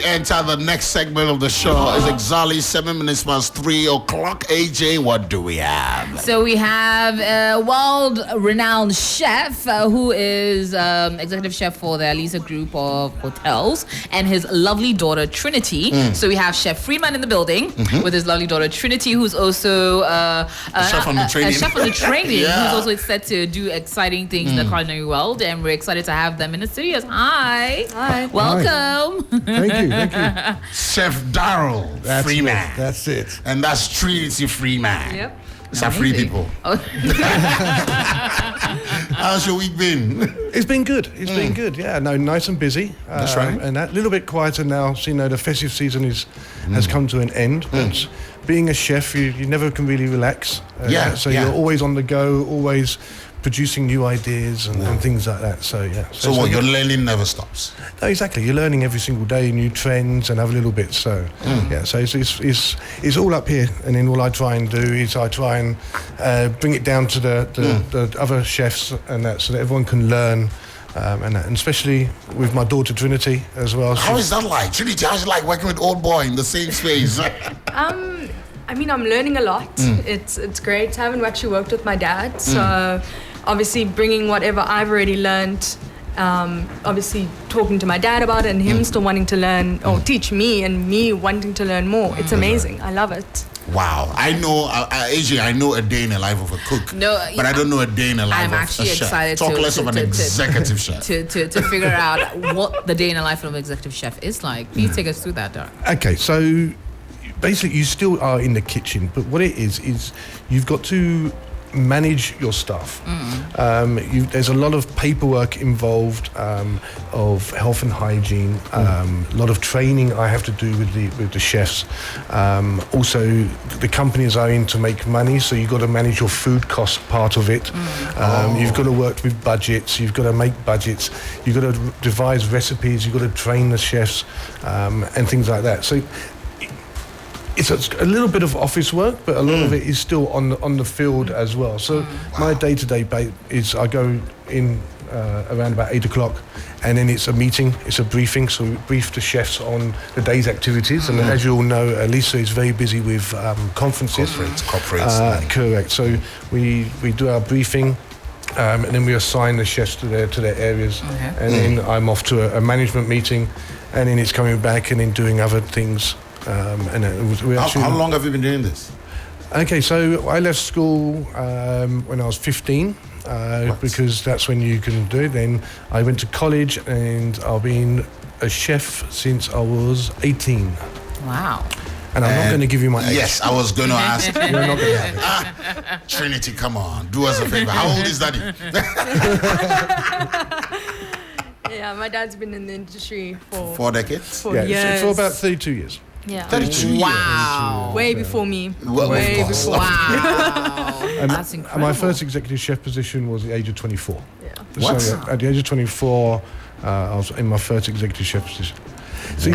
enter the next segment of the show. It's exactly 7 minutes past 3 o'clock. AJ, what do we have? So we have a world-renowned chef who is executive chef for the Alisa Group of Hotels, and his lovely daughter Trinity. So we have Chef Freeman in the building with his lovely daughter Trinity, who's also a chef on the training. A chef on the training, Yeah. who's also set to do exciting things in the culinary world, and we're excited to have them in the studios. Hi. Welcome. Thank you. Chef Darryl Freeman. That's it. And that's Trinity Freeman. Yep. It's our free people. Oh. How's your week been? It's been good. It's been good. Yeah, no, nice and busy. That's right. And that little bit quieter now. So, the festive season has come to an end. But being a chef, you never can really relax. So you're always on the go, always producing new ideas and things like that. So yeah. So what, your learning never stops? No, exactly. You're learning every single day, new trends and other little bits. So yeah. So it's all up here, and then all I try and do is I try and bring it down to the other chefs and that, so that everyone can learn. And especially with my daughter Trinity as well. How is that like? Trinity, how's it like working with old boy in the same space? I mean, I'm learning a lot. It's great. I haven't actually worked with my dad, so obviously bringing whatever I've already learned, obviously talking to my dad about it, and him still wanting to learn or teach me, and me wanting to learn more. It's amazing. I love it. Wow. I know, AJ, I know a day in the life of a cook, but I don't know a day in the life I'm of a actually chef. excited Talk less of an executive chef. To figure out what the day in the life of an executive chef is like. Please take us through that, Darryl. Okay, so basically you still are in the kitchen, but what it is you've got to manage your stuff. There's a lot of paperwork involved, of health and hygiene, a lot of training I have to do with the chefs. Also, the companies are in to make money, so you've got to manage your food cost part of it. You've got to work with budgets, you've got to make budgets, you've got to devise recipes, you've got to train the chefs, and things like that. So it's a little bit of office work, but a lot of it is still on the field as well. So my day-to-day is I go in around about 8 o'clock, and then it's a meeting, it's a briefing. So we brief the chefs on the day's activities, and as you all know, Alisa is very busy with conferences. Corporates. Correct. So we do our briefing. And then we assign the chefs to their areas, and then I'm off to a management meeting, and then it's coming back and then doing other things. How long have you been doing this? Okay, so I left school when I was 15, because that's when you can do it. Then I went to college, and I've been a chef since I was 18. Wow. And I'm not going to give you my age. Yes, I was going to ask. You're not going to have it. Trinity, come on, do us a favor. How old is Daddy? Yeah, my dad's been in the industry for 4 decades? for years. For about 32 years. Yeah. 32 years. Wow. Way before me. Well, Way of course. before. Wow. And That's incredible. my first executive chef position was the age of 24. Yeah. What? So at the age of 24, I was in my first executive chef position. So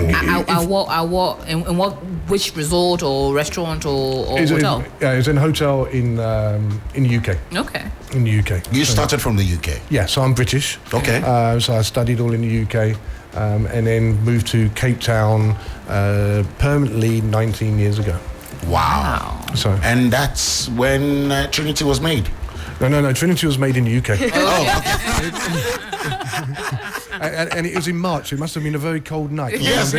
Which resort or restaurant or hotel? It's in a hotel in the UK. Okay. In the UK. You started from the UK? Yeah, so I'm British. Okay. So I studied all in the UK, and then moved to Cape Town permanently 19 years ago. Wow. So And that's when Trinity was made? No. Trinity was made in the UK. Oh, okay. and it was in March. It must have been a very cold night. Yes. So,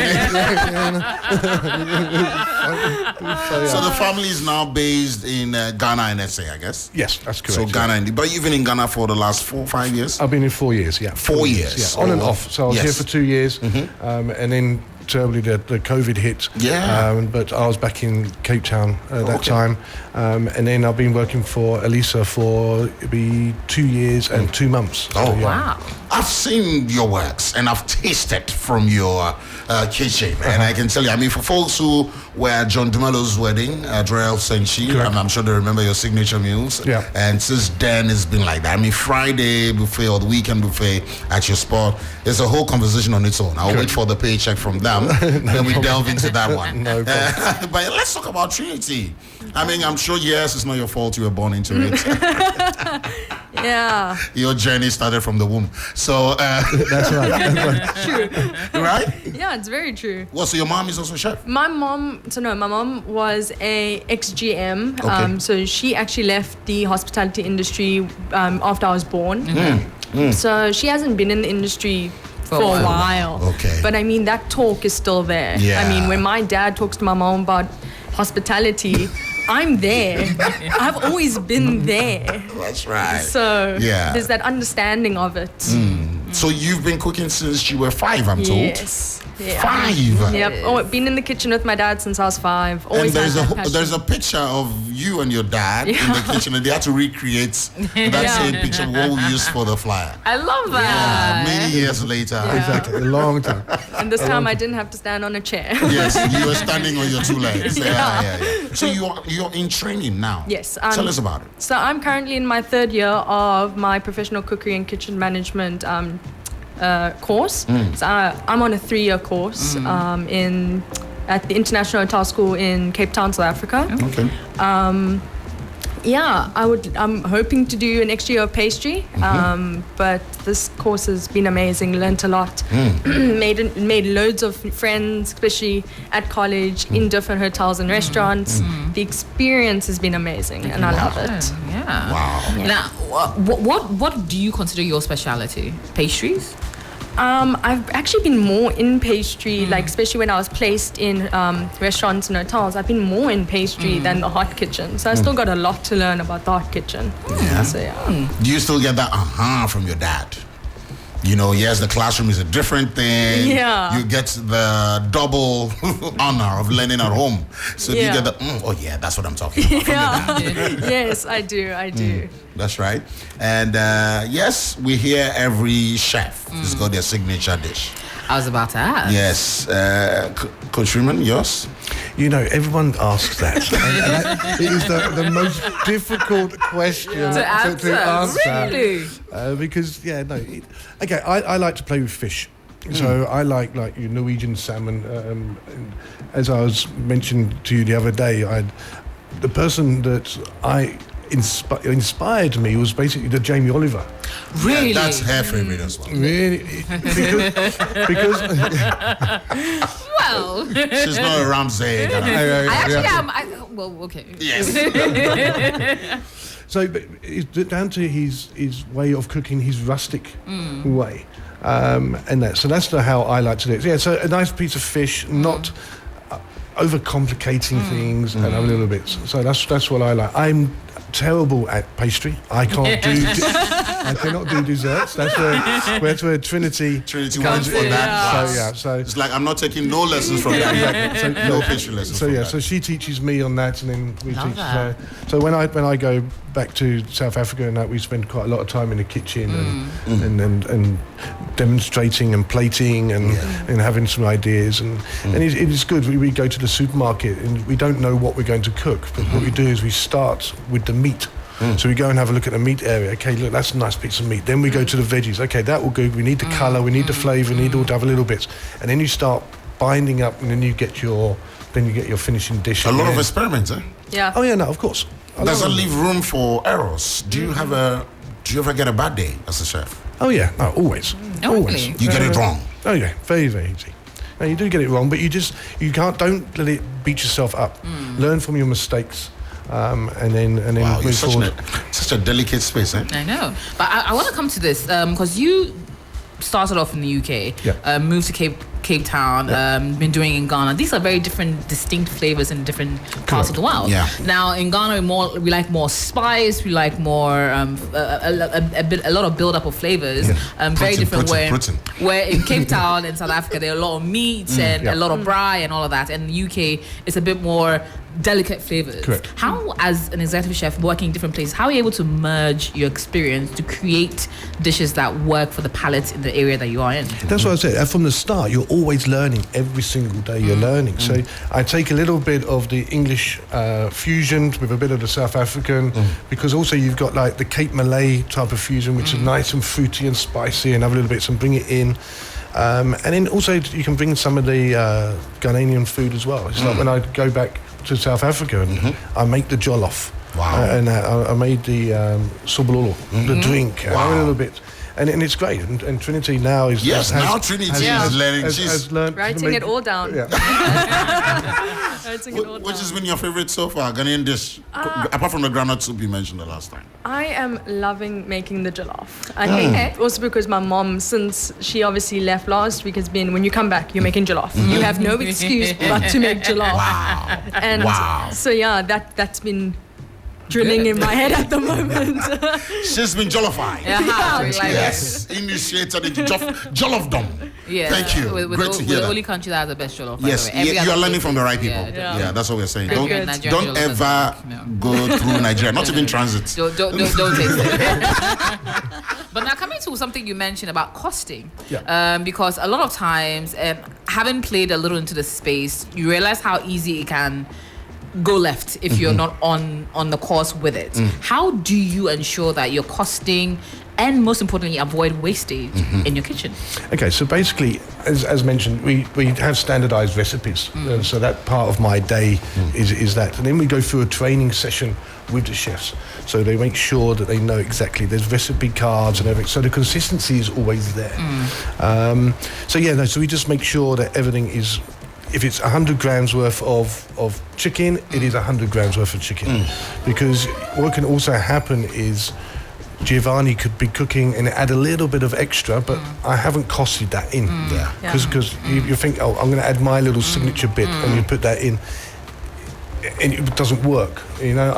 So the family is now based in Ghana and SA, I guess? yes, that's correct. So Ghana, but you've been in Ghana for the last 4 or 5 years? I've been in 4 years, yeah. 4 years. Yeah, on and off. So I was Yes. here for 2 years, and then terribly the COVID hit. Yeah. But I was back in Cape Town at that time, and then I've been working for Alisa for it'll be 2 years and 2 months. Oh, So, yeah. Wow. I've seen your works and I've tasted from your kitchen, and I can tell you, I mean, for folks who were at John Dumelo's wedding at Royal Senchi, I'm sure they remember your signature meals. Yeah. And since then, it's been like that. I mean, Friday buffet or the weekend buffet at your spot, it's a whole conversation on its own. I'll wait for the paycheck from them, then we delve into that one. No problem. But let's talk about Trinity. I mean, I'm sure, yes, it's not your fault you were born into it. Yeah. Your journey started from the womb. So, That's right. True. right? Yeah, it's very true. Well, so your mom is also a chef? My mom was a ex-GM. Okay. So she actually left the hospitality industry after I was born. So she hasn't been in the industry for a while. Okay. But I mean, that talk is still there. Yeah. I mean, when my dad talks to my mom about hospitality, I'm there. I've always been there. That's right. So Yeah. there's that understanding of it. So you've been cooking since you were 5, I'm told. Yes. Yeah. 5? Yep. Oh, I've been in the kitchen with my dad since I was 5. And Always there's had that passion. there's a picture of you and your dad in the kitchen, and they had to recreate that same picture what we used for the flyer. I love that. Many years later. Exactly. A long time. And this time I didn't have to stand on a chair. Yes, you were standing on your 2 legs. Yeah. So you're in training now. Yes. Tell us about it. So I'm currently in my 3rd year of my professional cookery and kitchen management course. So I'm on a 3-year course at the International Hotel School in Cape Town, South Africa. Okay. I'm hoping to do an extra year of pastry, but this course has been amazing. Learned a lot, made loads of friends, especially at college, in different hotels and restaurants. The experience has been amazing, and I love it. Yeah. Wow. Now, what do you consider your specialty? Pastries? I've actually been more in pastry, like especially when I was placed in restaurants and hotels. I've been more in pastry than the hot kitchen. So I still got a lot to learn about the hot kitchen. Yeah. So yeah. Do you still get that from your dad? You know, yes, the classroom is a different thing. Yeah. You get the double honor of learning at home. So do you Yeah. get the, that's what I'm talking about from your dad. Yes, I do. That's right. And yes, we hear every chef has got their signature dish. I was about to ask. Yes. Coach Freeman, yours? You know, everyone asks that. And it is the most difficult question To answer. Really? Because, I like to play with fish. So I like your Norwegian salmon. And as I was mentioned to you the other day, the person that inspired me was basically the Jamie Oliver. Really? Yeah, that's her favorite as well. Really? Because Well, She's not a Ramsay. I actually am. Okay. Yes. So but it's down to his way of cooking, his rustic way, and that. So that's how I like to do it. Yeah. So a nice piece of fish, not overcomplicating things, and a little bit. So that's what I like. I'm terrible at pastry. I can't do. I cannot do desserts. That's where Trinity went for that class. So It's like I'm not taking no lessons from that. Exactly. No pastry lessons. So from yeah, that. so she teaches me on that, and then we Love teach. that. So when I go back to South Africa and that, we spend quite a lot of time in the kitchen and demonstrating and plating and having some ideas and it is good. We go to the supermarket and we don't know what we're going to cook, but what we do is we start with the meat. So we go and have a look at the meat area. Okay, look, that's a nice piece of meat. Then we go to the veggies. Okay, that will go. We need the colour, we need the flavour, we need all to have a little bits. And then you start binding up, and then you get your finishing dish. A lot of experiments, eh? Yeah. Oh yeah, no, of course. Does that leave room for errors? Do you ever get a bad day as a chef? Oh yeah, no, always. Oh, Always. really? You get it wrong. Oh yeah, very, very easy. No, you do get it wrong, but don't let it beat yourself up. Learn from your mistakes, and then Wow, you're move forward. such a delicate space, eh? I know. But I want to come to this because you started off in the UK, moved to Cape Town, been doing in Ghana. These are very different, distinct flavors in different parts of the world. Yeah. Now in Ghana, we like more spice. We like more a lot of build up of flavors. Very different. Where in Cape Town in South Africa, there are a lot of meats and a lot of braai and all of that. And in the UK, it's a bit more delicate flavors. Correct. How, as an executive chef working in different places, how are you able to merge your experience to create dishes that work for the palate in the area that you are in? That's what I said. From the start, you're always learning. Every single day you're learning. So I take a little bit of the English fusion with a bit of the South African, because also you've got like the Cape Malay type of fusion, which is nice and fruity and spicy, and have a little bit and bring it in. And then also you can bring some of the Ghanaian food as well. It's like when I go back to South Africa and I make the jollof. Wow. And I made the sobololo, the drink, a little bit. And it's great. And Trinity now is... Yes, now Trinity is learning. She's learned Writing it all down. Yeah. Writing it all Which down. has been your favorite so far, Ghanaian dish? Apart from the groundnut soup you mentioned the last time. I am loving making the jollof. I think also because my mom, since she obviously left last week, has been, when you come back, you're making jollof. You have no excuse but to make jollof. Wow. And so yeah, that's been drilling in my head at the moment. She's been jollified. Yes, initiated into jollofdom. Yeah. Thank you. We're Great to hear the that. only country that has the best jollof. Yes, you are learning from the right people. Yeah, that's what we're saying. Very good. Don't Nigerian ever jollof go through Nigeria, not even transit. Don't taste it. But now coming to something you mentioned about costing, because a lot of times, having played a little into the space, you realize how easy it can go left if you're not on the course with it. How do you ensure that you're costing and most importantly avoid wastage in your kitchen? Okay, so basically, as mentioned, we have standardized recipes. So that part of my day is that. And then we go through a training session with the chefs. So they make sure that they know exactly, there's recipe cards and everything. So the consistency is always there. So we just make sure that everything is, if it's 100 grams worth of chicken, it is 100 grams worth of chicken. Because what can also happen is Giovanni could be cooking and add a little bit of extra, but I haven't costed that in. Because you think, oh, I'm going to add my little signature bit, and you put that in, and it doesn't work. You know,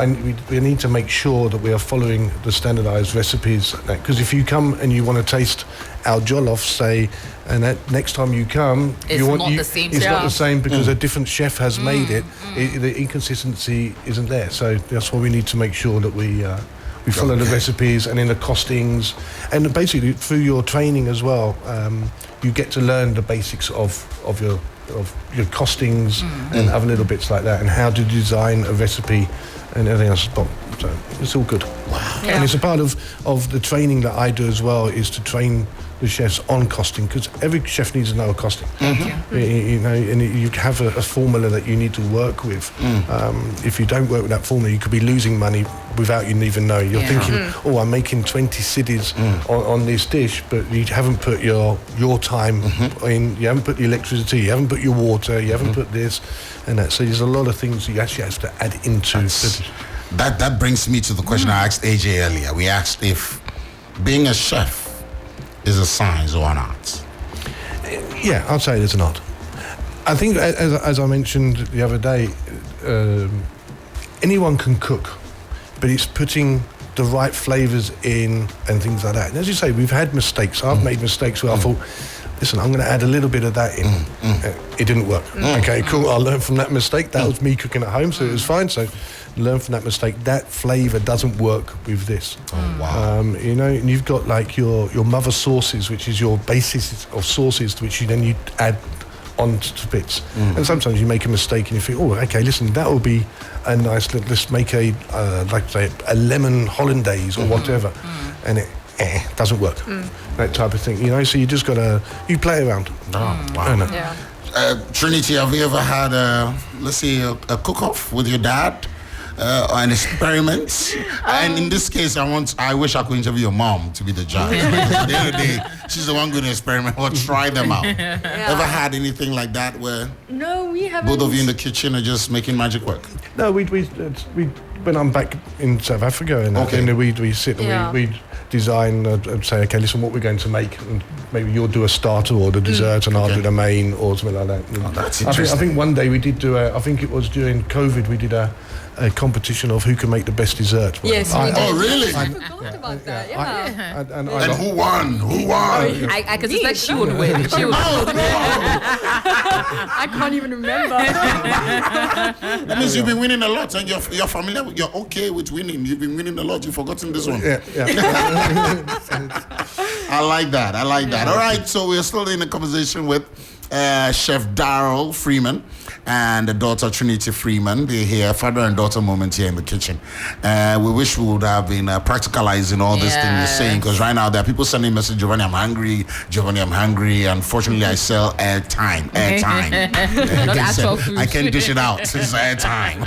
we need to make sure that we are following the standardized recipes. Because if you come and you want to taste our jollof, say, and that next time you come, It's not the same It's not the chef. same because a different chef has made it. The inconsistency isn't there. So that's why we need to make sure that we follow the recipes and in the costings, and basically through your training as well, you get to learn the basics of your costings and other little bits like that, and how to design a recipe and everything else. So it's all good. Wow. And it's a part of the training that I do as well, is to train the chefs on costing, because every chef needs to know a costing. You know, and you have a formula that you need to work with. If you don't work with that formula, you could be losing money without you even know. You're thinking, oh, I'm making 20 cities on this dish, but you haven't put your time in. You haven't put the electricity, you haven't put your water, you haven't put this and that. So there's a lot of things you actually have to add into the dish. That brings me to the question I asked AJ earlier. We asked if being a chef is a science or an art. Yeah, I'd say it's an art. I think, as I mentioned the other day, anyone can cook, but it's putting the right flavours in and things like that. And as you say, we've had mistakes. I've made mistakes where I thought, listen, I'm going to add a little bit of that in. It didn't work. Okay, cool. I'll learn from that mistake. That was me cooking at home, so it was fine. So learn from that mistake. That flavour doesn't work with this. Oh, wow. You know, and you've got like your mother sauces, which is your basis of sauces, which you add on to bits. And sometimes you make a mistake and you think, oh, okay, listen, that will be a nice, let's make a lemon hollandaise or whatever. And it doesn't work. That type of thing, you know. So you just gotta play around. Oh, wow. Trinity, have you ever had let's say a cook-off with your dad? Or an experiment? And in this case, I wish I could interview your mom to be the judge. Because at the end of the day, she's the one going to experiment or try them out. Ever had anything like that where No, we haven't. both of you in the kitchen are just making magic work? No, we when I'm back in South Africa, and we sit and we design and say, okay, listen, what we're going to make, and maybe you'll do a starter or the dessert, and I'll do the main or something like that. Oh, that's interesting. I think one day we did do I think it was during COVID, we did a competition of who can make the best dessert. Yes, we did. Oh, really? I forgot about that. Yeah. And And who won? Who won? I could suspect she would win. She would. I can't even remember. That means you've been winning a lot, and you're familiar. You're okay with winning. You've been winning a lot. You've forgotten this one. yeah. I like that. All right, so we're still in a conversation with Chef Daryl Freeman and the daughter Trinity Freeman. They're here, father and daughter moment here in the kitchen. We wish we would have been practicalizing all this thing you're saying, because right now there are people sending messages, Giovanni, I'm hungry. Unfortunately, I sell airtime. Not actual food. I can dish it out. It's airtime.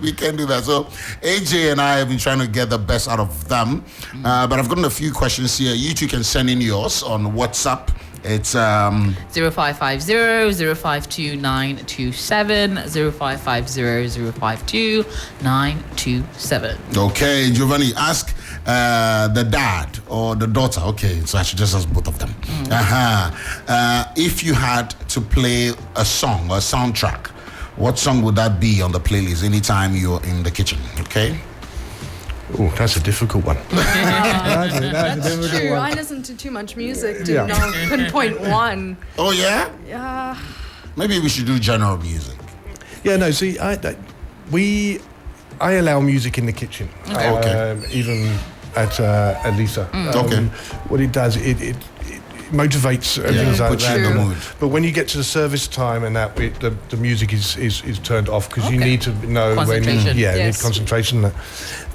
We can do that. So AJ and I have been trying to get the best out of them, but I've gotten a few questions here. You two can send in yours on WhatsApp. It's 0550-052-927, 0550-052-927. Okay, Giovanni, ask the dad or the daughter. Okay, so I should just ask both of them. If you had to play a song or a soundtrack, what song would that be on the playlist anytime you're in the kitchen? Okay. Oh, that's a difficult one. That's a difficult True. one. I listen to too much music to know pinpoint one. Oh yeah. Yeah. Maybe we should do general music. Yeah, no. See, I allow music in the kitchen. Okay. Even at Lisa. Okay. What it does, it motivates and things like puts that. you in the mood. But when you get to the service time and that, the music is turned off, because you need to know when. Concentration. You need Yes. concentration.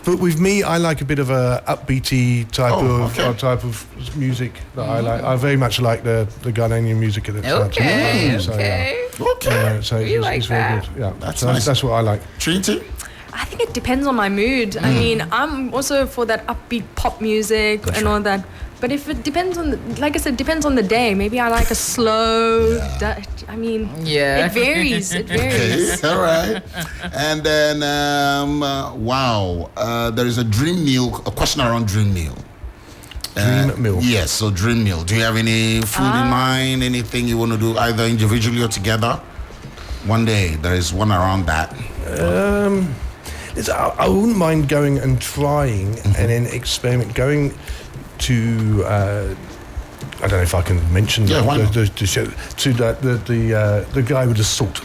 But with me, I like a bit of a upbeaty type of music that I like. I very much like the Ghanaian music at the time. Okay. So, so We it's, like it's very that. good. Yeah, That's so nice. that's what I like. Trinity? I think it depends on my mood. I mean, I'm also for that upbeat pop music and all that. But if it depends on, like I said, depends on the day. Maybe I like a slow. I mean, Yeah. it varies. It varies. Okay, all right. And then, there is a dream meal, a question around dream meal. Dream meal. Yes, so dream meal. Do you have any food in mind? Anything you want to do either individually or together? One day, there is one around that. I wouldn't mind going and trying and then experiment. Going to I don't know if I can mention Yeah, why not? the show to the guy with the salt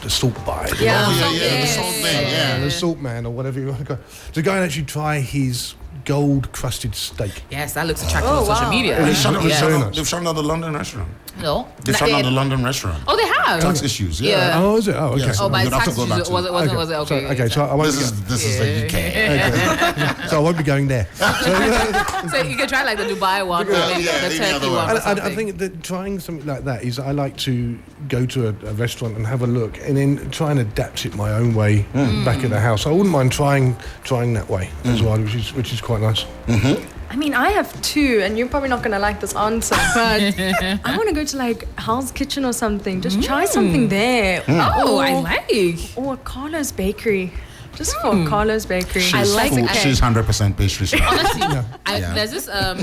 bar. Yeah. Oh, yeah, the salt thing, yeah. The salt man or whatever you want to go. To go and actually try his gold crusted steak. Yes, that looks attractive Oh, on social wow. media. They've shut Yes. down the London restaurant. No. They've shut down the London restaurant. Oh, they have. Tax issues, yeah. Yeah. Oh, is it? Oh, okay. Yes. Oh, by You'd have to tax go back issues, to was it okay? So I won't. This is the UK. So I won't be going there. So you can try like the Dubai one, or maybe yeah, the any Turkey other one. one. Or I something. think that trying something like that is, I like to go to a restaurant and have a look and then try and adapt it my own way back at the house. I wouldn't mind trying that way as well, which is quite nice. I mean, I have two, and you're probably not going to like this answer, but I want to go to like Hell's Kitchen or something. Just try something there. Oh, I Or- like. Or Carlo's Bakery. Just for Carlo's Bakery. She's I like full- it. She's 100% pastry chef. Honestly, Yeah. there's this I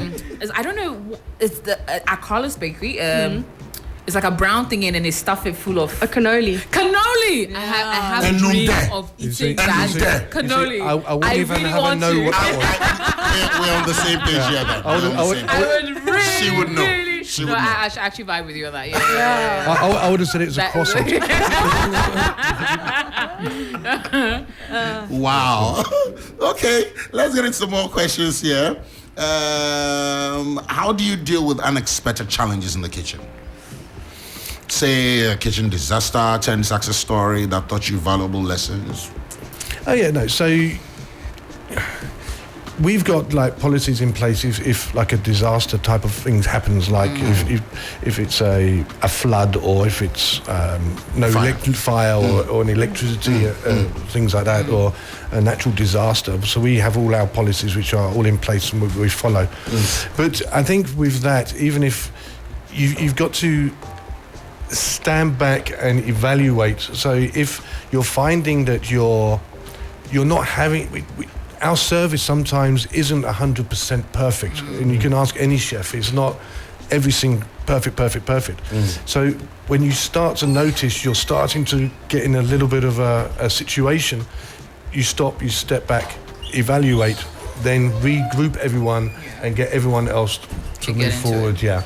don't know, it's the at Carlos Bakery. It's like a brown thing and they stuff it full of A cannoli. cannoli. I have a And dream nunde. of You eating see? that You see? cannoli. I wouldn't even really have a want know to. what that was. We're on the same page here then. I would- We're on the same I page. would really, She would know. really. She no, would know. I should actually vibe with you on that. Yeah. I would have said it was a That- croissant. Wow. Okay, let's get into some more questions here. How do you deal with unexpected challenges in the kitchen? Say a kitchen disaster, 10 success story that taught you valuable lessons. Oh yeah, no. So we've got like policies in place if like a disaster type of things happens, like if it's a flood or if it's no Fire. electric fire or an electricity things like that, or a natural disaster. So we have all our policies which are all in place and we follow. But I think with that, even if you've got to stand back and evaluate. So if you're finding that you're not having our service sometimes isn't 100% perfect, and you can ask any chef, it's not everything perfect. So when you start to notice you're starting to get in a little bit of a situation, you stop, you step back, evaluate, then regroup everyone and get everyone else to get move into forward. it. Yeah.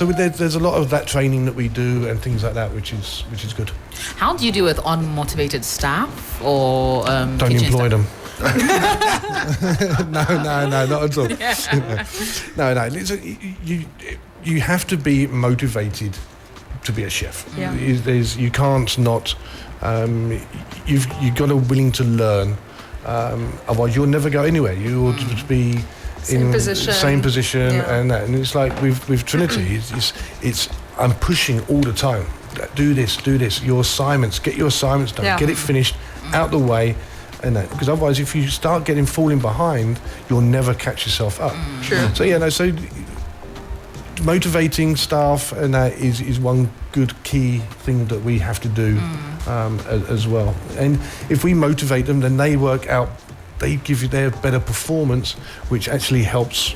So there's a lot of that training that we do and things like that, which is good. How do you deal with unmotivated staff or Don't kitchen employ staff? them. No, not at all. No. Listen, you have to be motivated to be a chef. Yeah. You can't not. You've got to willing to learn. Otherwise, you'll never go anywhere. You'll just be Same position. same position, Yeah. and that. And it's like with Trinity, it's I'm pushing all the time. Do this. Your assignments, get your assignments done. Yeah. Get it finished, out the way, and that. Because otherwise, if you start falling behind, you'll never catch yourself up. True. So so motivating staff, and that is one good key thing that we have to do as well. And if we motivate them, then they work out. They give you their better performance, which actually helps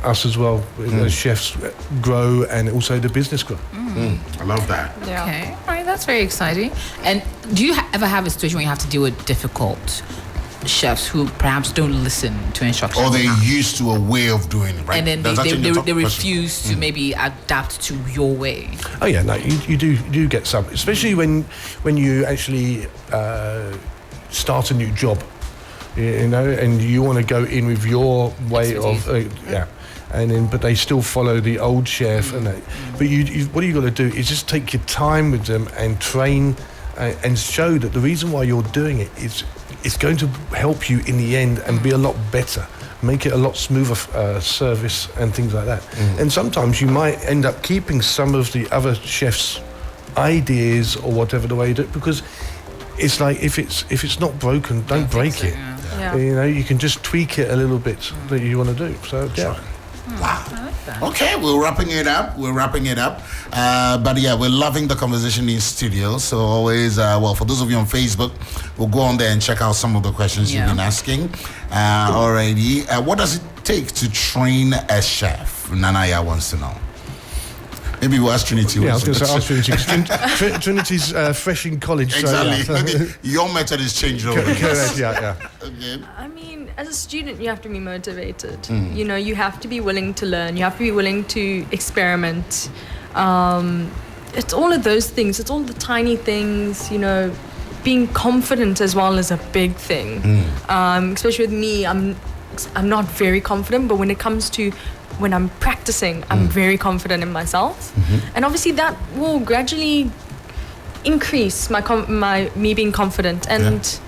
us as well as chefs grow, and also the business grow. I love that. Yeah. Okay, all right, that's very exciting. And do you ever have a situation where you have to deal with difficult chefs who perhaps don't listen to instructions? Or they're used to a way of doing it, right? and then Does that change they your top question? refuse to maybe adapt to your way. Oh yeah, no, you do get some, especially when you actually start a new job, and you want to go in with your way of and then but they still follow the old chef, and that. But you what you got to do is just take your time with them and train and show that the reason why you're doing it is it's going to help you in the end and be a lot better, make it a lot smoother service and things like that. And sometimes you might end up keeping some of the other chefs' ideas or whatever the way you do it, because it's like if it's not broken, don't break it. Yeah. You can just tweak it a little bit that you want to do. So yeah. Wow. Okay, we're wrapping it up. But yeah, we're loving the conversation in studio. So always, for those of you on Facebook, we'll go on there and check out some of the questions you've been asking already. What does it take to train a chef? Nanaya wants to know. Maybe we'll ask Trinity. Yeah, I was going to say ask Trinity, 'cause Trinity's fresh in college. Exactly. So, yeah. Maybe your method is changed over. Correct, yeah. Okay. I mean, as a student, you have to be motivated. You have to be willing to learn. You have to be willing to experiment. It's all of those things. It's all the tiny things, being confident as well is a big thing. Especially with me, I'm not very confident, but when it comes to when I'm practicing, I'm very confident in myself. And obviously that will gradually increase me being confident. And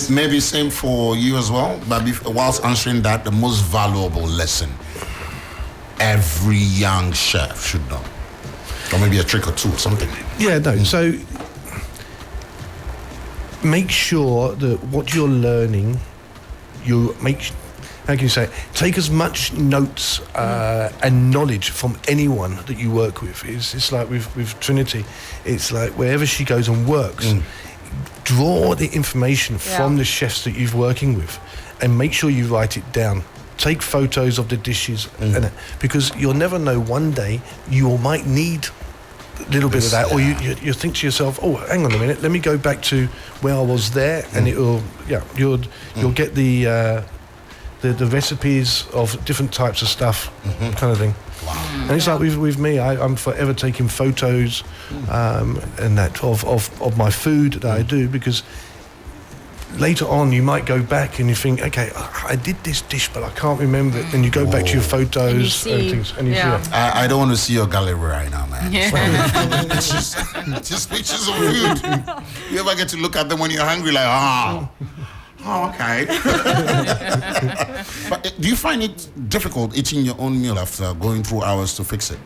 Maybe same for you as well. But whilst answering that, the most valuable lesson every young chef should know, or maybe a trick or two or something. Yeah, no. So make sure that what you're learning, how can you say, take as much notes and knowledge from anyone that you work with. It's like with Trinity, it's like wherever she goes and works, draw the information from the chefs that you're working with and make sure you write it down. Take photos of the dishes, because you'll never know, one day you might need a little bit of that, or you think to yourself, oh, hang on a minute, let me go back to where I was there, and you'll get the recipes of different types of stuff, kind of thing. Wow. And it's like with me, I'm forever taking photos and that of my food that I do, because later on you might go back and you think, okay, I did this dish but I can't remember it, and you go back to your photos and things, and you see it. I don't want to see your gallery right now, man. It's just pictures of food. You ever get to look at them when you're hungry, like, okay. But do you find it difficult eating your own meal after going through hours to fix it?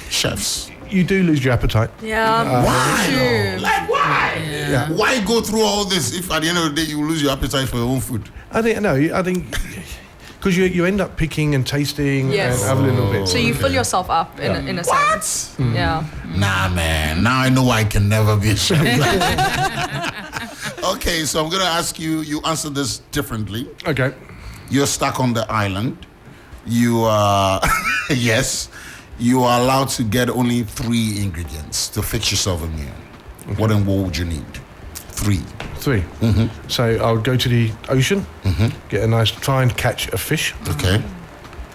Chefs. You do lose your appetite. Yeah. Why? True. Like, why? Yeah. Why go through all this if at the end of the day you lose your appetite for your own food? I think because you end up picking and tasting and have a little bit. So you fill yourself up in a sense. Yeah. Nah, man. Now I know I can never be a chef. Okay, so I'm going to ask you, you answer this differently. Okay. You're stuck on the island. You are, yes, you are allowed to get only 3 ingredients to fix yourself a meal. Okay. What and what would you need? 3. So I'll go to the ocean, try and catch a fish. Okay.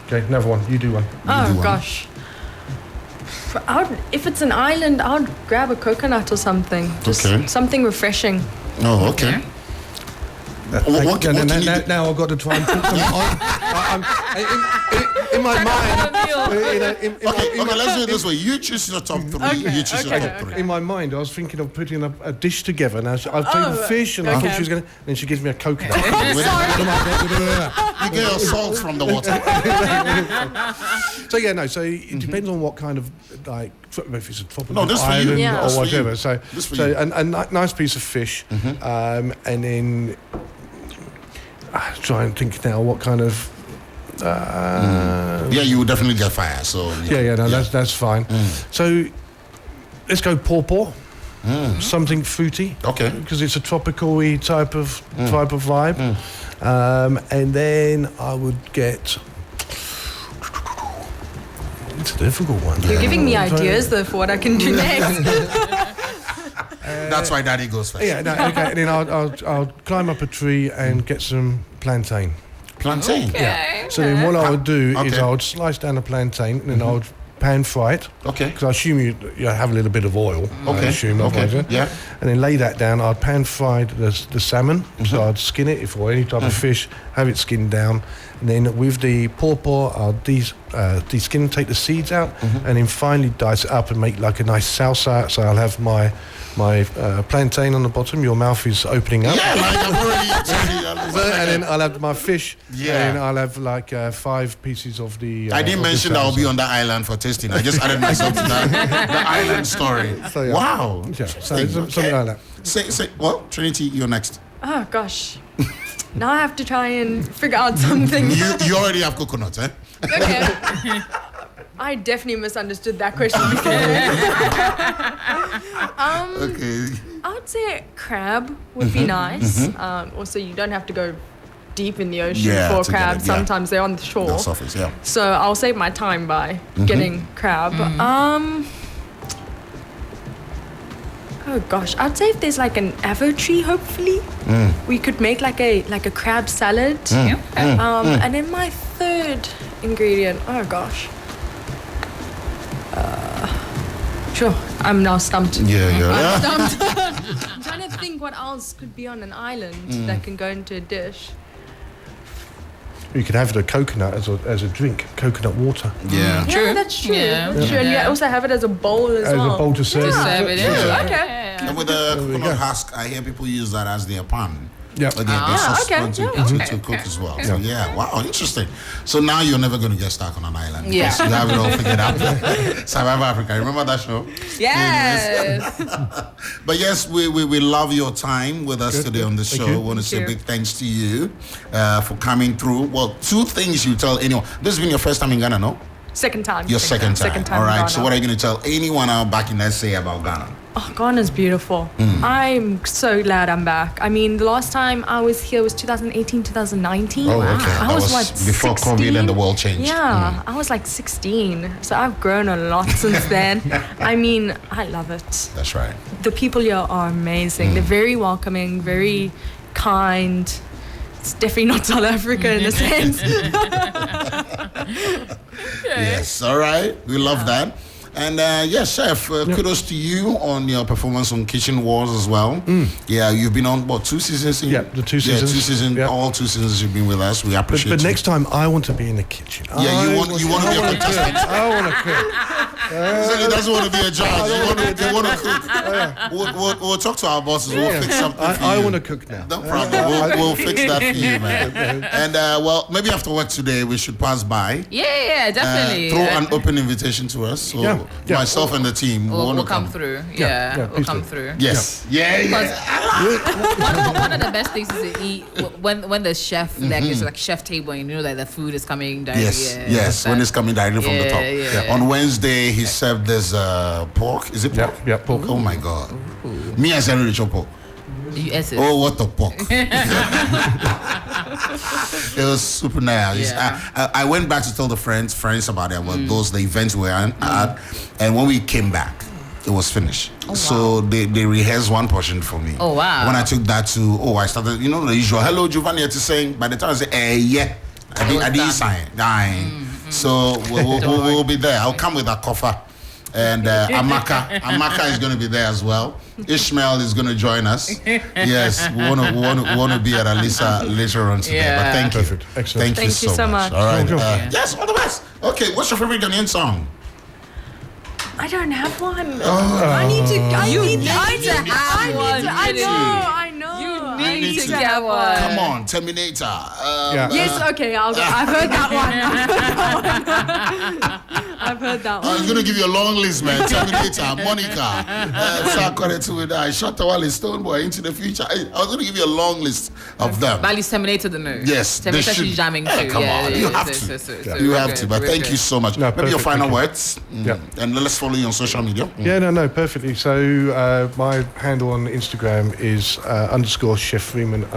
Okay, another one. You do one. Gosh. If it's an island, I would grab a coconut or something. Just something refreshing. Oh, okay. Now I've got to try and put some. in my mind. Okay, let's do it this way. You choose your top three. Okay, You choose your top three. In my mind, I was thinking of putting a dish together. Now I've taken fish, and I thought she was going to. Then she gives me a coconut. You get your salt from the water. So yeah, no. So it depends on what kind of like if it's a tropical No, this for you. island Yeah. or This for whatever. you. So This for so you. a nice piece of fish, and then try and think now what kind of. Yeah, you will definitely get fire. So Yeah, no, that's fine. So let's go pawpaw. Something fruity. Okay. Because it's a tropical-y type of vibe. And then I would get. It's a difficult one. You're giving me ideas though for what I can do next. That's why Daddy goes first. Yeah, no, okay. And then I'll climb up a tree and get some plantain. Plantain. Okay. So then what I would do is Okay. I would slice down a plantain and then I would pan fry it. Okay. Because I assume you have a little bit of oil. I Okay. assume, Okay. otherwise, Yeah. And then lay that down. I'd pan fry the salmon. So I'd skin it if or any type of fish, have it skinned down. And then with the pawpaw, I'll de-skin, take the seeds out, and then finally dice it up and make like a nice salsa. So I'll have my plantain on the bottom. Your mouth is opening up. Yeah, like I've already. And then I'll have my fish. Yeah. And then I'll have like 5 pieces of the. I didn't of the mention that I'll be salsa. on the island for tasting. I just added myself to the island story. So, yeah. Wow. Yeah, so something like that. Say, well, Trinity, you're next. Oh gosh. Now I have to try and figure out something. You already have coconut, eh? Okay. I definitely misunderstood that question before. Okay. I would say crab would be nice. Also, you don't have to go deep in the ocean Yeah, for to get crab. it, yeah. Sometimes they're on the shore. The surface, yeah. So I'll save my time by getting crab. Oh gosh, I'd say if there's like an avo tree, hopefully we could make like a crab salad. And then my third ingredient. Oh gosh. Sure, I'm now stumped. Yeah. I'm stumped. I'm trying to think what else could be on an island that can go into a dish. You could have the coconut as a drink, coconut water. Yeah. Yeah, that's true. Yeah. That's true. And you Yeah. also have it as a bowl as well. As a bowl to serve. Serve it in. Yeah. Okay. And with the we coconut go. husk, I hear people use that as their pan. Yeah. But they're sauce okay, to yeah. cook as well. So yeah, wow, interesting. So now you're never going to get stuck on an island. Yeah. Because you have it all figured out. Survivor Africa, remember that show? Yes. But yes, we love your time with us today on the show. you. I want to say Thank you. big thanks to you for coming through. Well, 2 things you tell anyone. This has been your first time in Ghana, no? Second time. Your second time. Second time. All right. in So Ghana. what are you going to tell anyone out back in SA about Ghana? Oh, Ghana's beautiful. I'm so glad I'm back. I mean, the last time I was here was 2018, 2019. Oh, okay. I That was was what, before 16? COVID and the world changed. Yeah, I was like 16. So I've grown a lot since then. I mean, I love it. That's right. The people here are amazing. They're very welcoming, very kind. It's definitely not South Africa in a sense. Yes. All right. We love that. And yes, Chef, kudos to you on your performance on Kitchen Wars as well. Yeah, you've been on, what, 2 seasons? Yeah, the 2 seasons. Yeah, 2 seasons. Yeah. All 2 seasons you've been with us. We appreciate But you. next time, I want to be in the kitchen. Yeah, you want to be a contestant. I want to cook. So he doesn't want to be a judge. You want to cook. We'll talk to our bosses. We'll fix something for you. I want to cook now. No problem. We'll fix that for you, man. And well, maybe after work today, we should pass by. Yeah, definitely. Throw an open invitation to us. So Yeah. myself and the team We'll want to come through. Yeah, Yeah, we'll please come do. through. Yes. Yeah. One of the best things is to eat when the chef like it's like chef table and you know that the food is coming directly. Yes. When it's coming directly from the top. Yeah. On Wednesday, he served this pork. Is it pork? Yeah, pork. Oh my God. Me as a rich pork. Yes. Oh, what a pork. It was super nice. Yeah. I went back to tell the friends about it, about the events we had. And when we came back, it was finished. So they rehearsed one portion for me. Oh, wow. When I took that to, I started, the usual, hello, Giovanni, to saying, by the time I say, yeah, I didn't sign. So we'll be there. I'll come with a coffer. And Amaka is going to be there as well. Ishmael is going to join us. Yes, we want to be at Alisa later on today. Yeah. But thank you. Perfect. Excellent. Thank you so much. All right. Cool. Yes, all the best. Okay, what's your favorite Ghanaian song? I don't have one. Oh. I need to. I You know. need to get one. Come on, Terminator. Yes, okay, I've heard that one. I've heard that I was one. going to give you a long list, man. Terminator, Monica, Sakoretu with Shotawale, Stoneboy, Into the Future. I was going to give you a long list of them. But at least Terminator the no. Yes, they Terminator should. she's jamming too. Come on, you have to. You have to. But thank you so much. No, Maybe your perfect, final thank you. words. Yeah. And let's follow you on social media. Yeah, no, perfectly. So my handle on Instagram is _ Chef Freeman _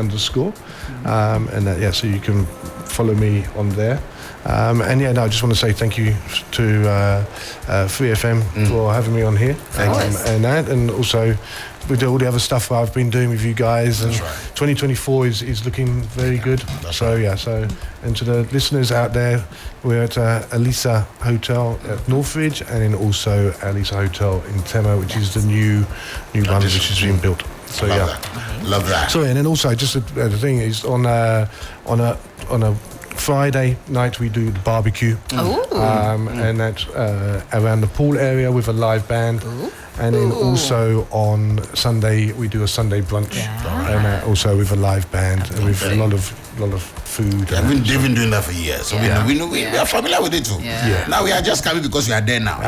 and so you can follow me on there. And yeah, no, I just want to say thank you to Free FM for having me on here. And also with all the other stuff I've been doing with you guys, and 2024 is looking very good. And to the listeners out there, we're at Alisa Hotel at Northridge, and then also Alisa Hotel in Tema, which is the new one which is being built. So Love that. Sorry, and then also just the thing is on a Friday night we do the barbecue, and that's around the pool area with a live band. And then also on Sunday we do a Sunday brunch, and also with a live band and with a lot of food. Yeah, they've been doing that for years, so we are familiar with it too. Yeah. Now we are just coming because we are there now.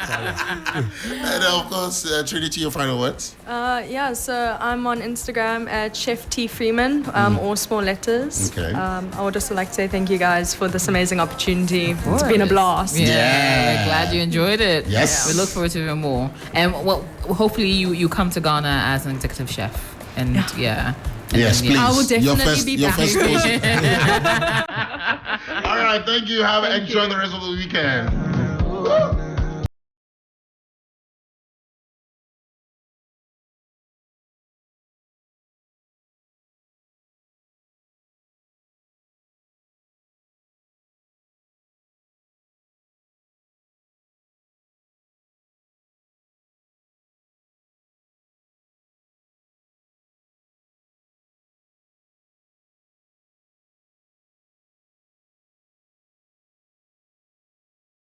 And of course, Trinity, your final words. So I'm on Instagram at Chef T Freeman, all small letters. Okay. I would also like to say thank you guys for this amazing opportunity. It's been a blast. Yeah, glad you enjoyed it. Yes. We look forward to even more. And hopefully you come to Ghana as an executive chef. And Yes, please. I will definitely be back. All right, thank you. Enjoy the rest of the weekend.